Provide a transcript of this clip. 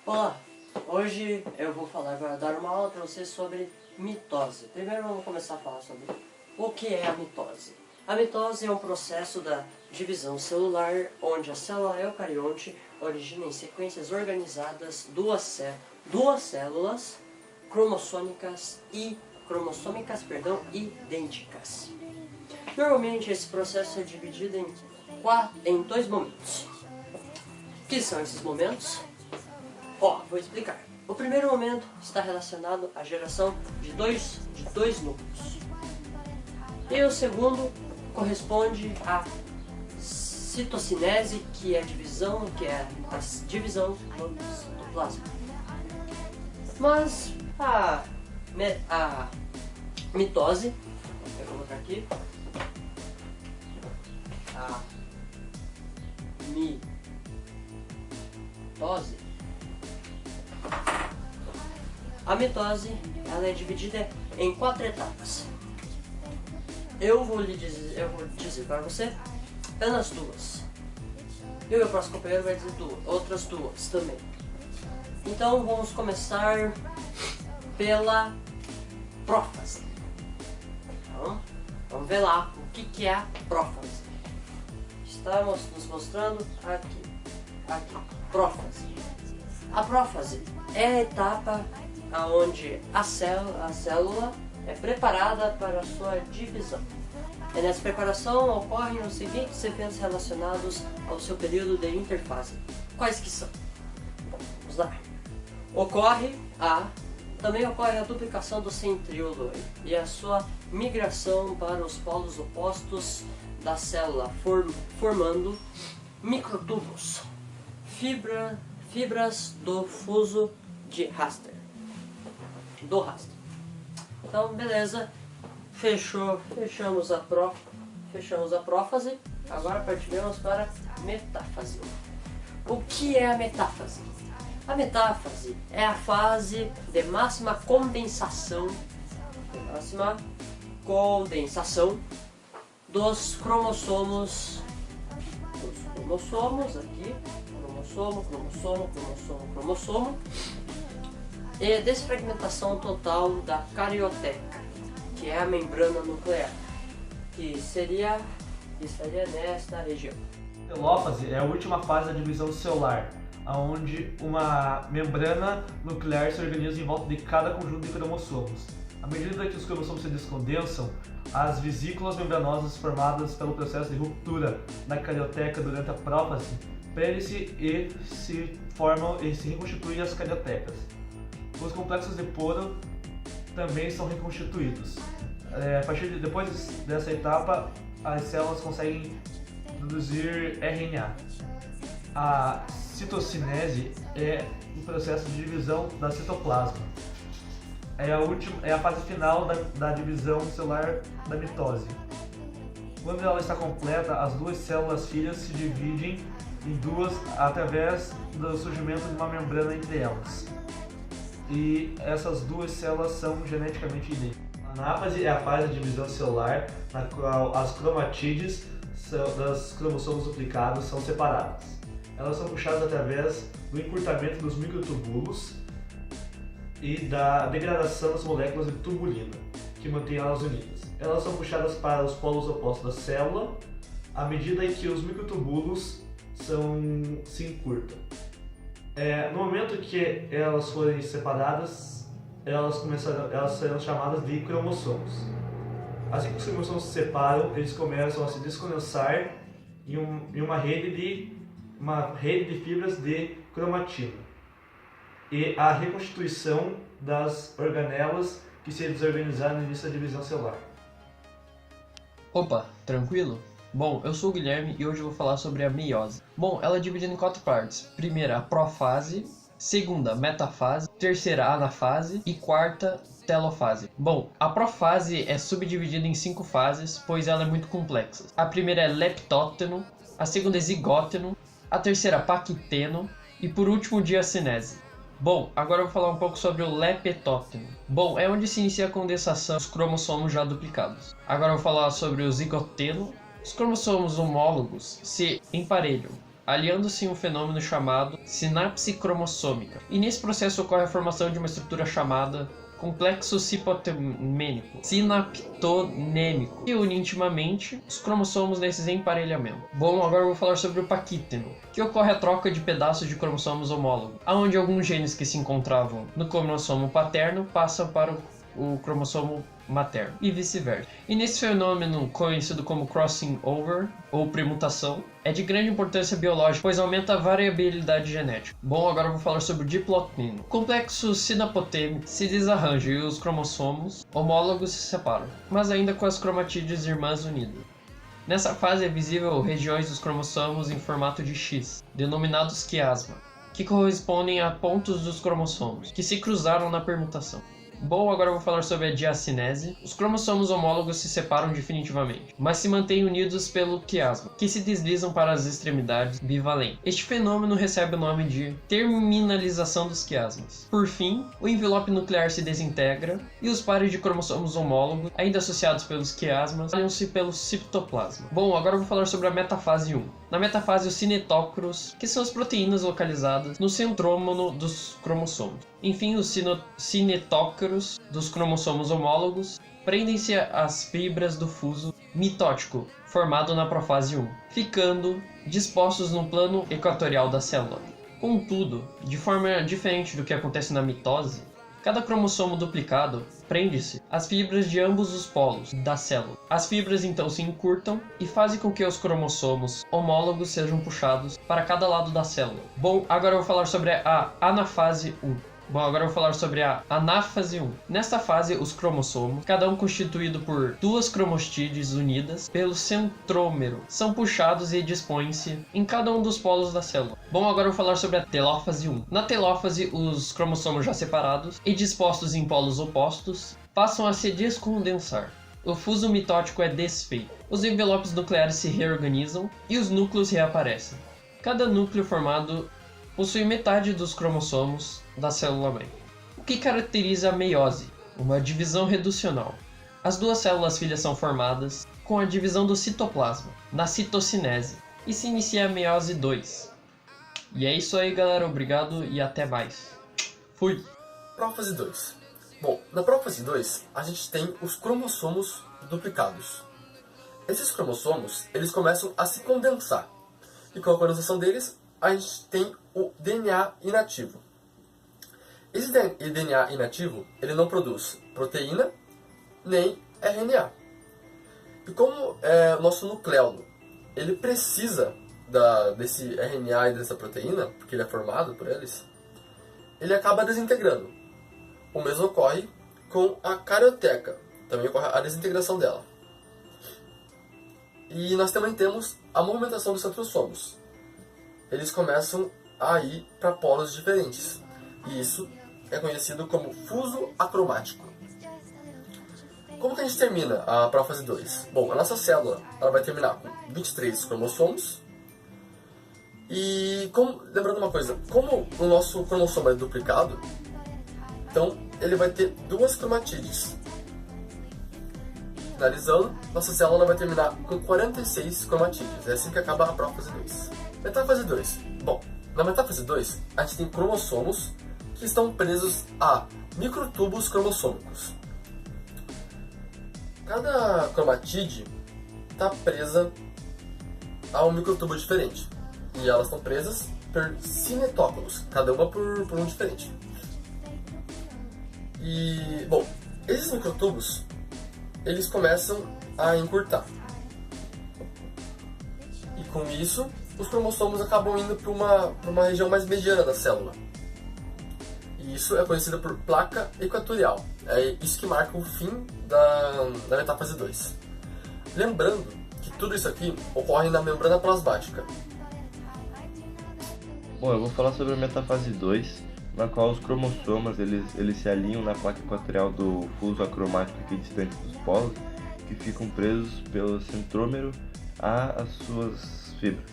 Olá, hoje eu vou dar uma aula para vocês sobre mitose. Primeiro vamos começar a falar sobre o que é a mitose. A mitose é um processo da divisão celular, onde a célula eucarionte origina em sequências organizadas duas células cromossômicas idênticas. Normalmente esse processo é dividido em dois momentos. O que são esses momentos? Vou explicar. O primeiro momento está relacionado à geração de dois núcleos. E o segundo corresponde à citocinese, que é a divisão do citoplasma. Mas a mitose, vou colocar aqui, a mitose ela é dividida em 4 etapas. Eu vou dizer para você apenas 2. E o meu próximo companheiro vai dizer outras 2 também. Então vamos começar pela prófase. Então, vamos ver lá o que é a prófase. Estamos nos mostrando aqui. Prófase. A prófase é a etapa onde a célula é preparada para a sua divisão. E nessa preparação ocorrem os seguintes eventos relacionados ao seu período de interfase. Quais que são? Vamos lá. Também ocorre a duplicação do centríolo e a sua migração para os polos opostos da célula, formando microtúbulos, fibras do fuso de raster. Então, beleza, fechamos a prófase. Agora partiremos para a metáfase. O que é a metáfase? A metáfase é a fase de máxima condensação dos cromossomos aqui, cromossomo, e desfragmentação total da carioteca, que é a membrana nuclear, que estaria nesta região. A telófase é a última fase da divisão celular, onde uma membrana nuclear se organiza em volta de cada conjunto de cromossomos. À medida que os cromossomos se descondensam, as vesículas membranosas formadas pelo processo de ruptura da carioteca durante a prófase prendem-se e se reconstituem as cariotecas. Os complexos de poro também são reconstituídos. Depois dessa etapa, as células conseguem produzir RNA. A citocinese é o processo de divisão da citoplasma. É a fase final da divisão celular da mitose. Quando ela está completa, as duas células filhas se dividem em duas através do surgimento de uma membrana entre elas. E essas duas células são geneticamente idênticas. A anáfase é a fase da divisão celular na qual as cromatídeos dos cromossomos duplicados são separadas. Elas são puxadas através do encurtamento dos microtubúlulos e da degradação das moléculas de tubulina, que mantém elas unidas. Elas são puxadas para os polos opostos da célula à medida em que os microtubúlulos se encurtam. No momento que elas forem separadas, elas serão chamadas de cromossomos. Assim que os cromossomos se separam, eles começam a se descondensar em uma rede de fibras de cromatina. E a reconstituição das organelas que se desorganizaram no início da divisão celular. Opa, tranquilo? Bom, eu sou o Guilherme e hoje eu vou falar sobre a meiose. Bom, ela é dividida em 4 partes. Primeira, a profase. Segunda, metafase. Terceira, anafase. E quarta, telofase. Bom, a profase é subdividida em 5 fases, pois ela é muito complexa. A primeira é leptóteno, a segunda é zigóteno, a terceira paquiteno e por último diacinese. Bom, agora eu vou falar um pouco sobre o lepetóteno. Bom, é onde se inicia a condensação dos cromossomos já duplicados. Agora eu vou falar sobre o zigoteno. Os cromossomos homólogos se emparelham aliando-se um fenômeno chamado sinapse cromossômica. E nesse processo ocorre a formação de uma estrutura chamada complexo sinaptonêmico, que une intimamente os cromossomos nesses emparelhamentos. Bom, agora eu vou falar sobre o paquíteno, que ocorre a troca de pedaços de cromossomos homólogos, onde alguns genes que se encontravam no cromossomo paterno passam para o cromossomo materno e vice-versa. E nesse fenômeno conhecido como crossing over ou permutação, é de grande importância biológica, pois aumenta a variabilidade genética. Bom, agora eu vou falar sobre o diploteno. O complexo sinapotêmico se desarranja e os cromossomos homólogos se separam, mas ainda com as cromatídeas irmãs unidas. Nessa fase é visível regiões dos cromossomos em formato de X, denominados quiasma, que correspondem a pontos dos cromossomos, que se cruzaram na permutação. Bom, agora eu vou falar sobre a diacinese. Os cromossomos homólogos se separam definitivamente, mas se mantêm unidos pelo quiasma, que se deslizam para as extremidades bivalentes. Este fenômeno recebe o nome de terminalização dos quiasmas. Por fim, o envelope nuclear se desintegra e os pares de cromossomos homólogos, ainda associados pelos quiasmas, aliam-se pelo citoplasma. Bom, agora eu vou falar sobre a metafase 1. Na metafase, os cinetócoros, que são as proteínas localizadas no centrômero dos cromossomos. Enfim, os cinetócoros dos cromossomos homólogos prendem-se às fibras do fuso mitótico, formado na profase 1, ficando dispostos no plano equatorial da célula. Contudo, de forma diferente do que acontece na mitose, cada cromossomo duplicado prende-se às fibras de ambos os polos da célula. As fibras então se encurtam e fazem com que os cromossomos homólogos sejam puxados para cada lado da célula. Bom, agora eu vou falar sobre a anafase 1. Anáfase 1. Nesta fase, os cromossomos, cada um constituído por duas cromostídeos unidas pelo centrômero, são puxados e dispõem-se em cada um dos polos da célula. Bom, agora eu vou falar sobre a telófase 1. Na telófase, os cromossomos já separados e dispostos em polos opostos passam a se descondensar. O fuso mitótico é desfeito. Os envelopes nucleares se reorganizam e os núcleos reaparecem. Cada núcleo formado possui metade dos cromossomos da célula-mãe. O que caracteriza a meiose? Uma divisão reducional. As duas células-filhas são formadas com a divisão do citoplasma, na citocinese, e se inicia a meiose 2. E é isso aí, galera. Obrigado e até mais. Fui! Prófase 2. Bom, na prófase 2, a gente tem os cromossomos duplicados. Esses cromossomos, eles começam a se condensar. E com a condensação deles, a gente tem o DNA inativo. Esse DNA inativo, ele não produz proteína nem RNA. E como o nosso nucleolo, ele precisa desse RNA e dessa proteína, porque ele é formado por eles, ele acaba desintegrando. O mesmo ocorre com a carioteca, também ocorre a desintegração dela. E nós também temos a movimentação dos centrossomos. Eles começam a ir para polos diferentes. E isso é conhecido como fuso acromático. Como que a gente termina a prófase 2? Bom, a nossa célula ela vai terminar com 23 cromossomos. E lembrando uma coisa, como o nosso cromossomo é duplicado, então ele vai ter duas cromatídeas. Finalizando, nossa célula vai terminar com 46 cromatídeas. É assim que acaba a prófase 2. Metáfase 2. Bom, na metáfase 2, a gente tem cromossomos que estão presos a microtúbulos cromossômicos. Cada cromatídea está presa a um microtubo diferente. E elas estão presas por cinetóculos, cada uma por um diferente. E, bom, esses microtubos, eles começam a encurtar. E com isso, os cromossomos acabam indo para uma região mais mediana da célula. E isso é conhecido por placa equatorial. É isso que marca o fim da metáfase 2. Lembrando que tudo isso aqui ocorre na membrana plasmática. Bom, eu vou falar sobre a metafase 2, na qual os cromossomos eles se alinham na placa equatorial do fuso acromático aqui distante dos polos, que ficam presos pelo centrômero às suas fibras.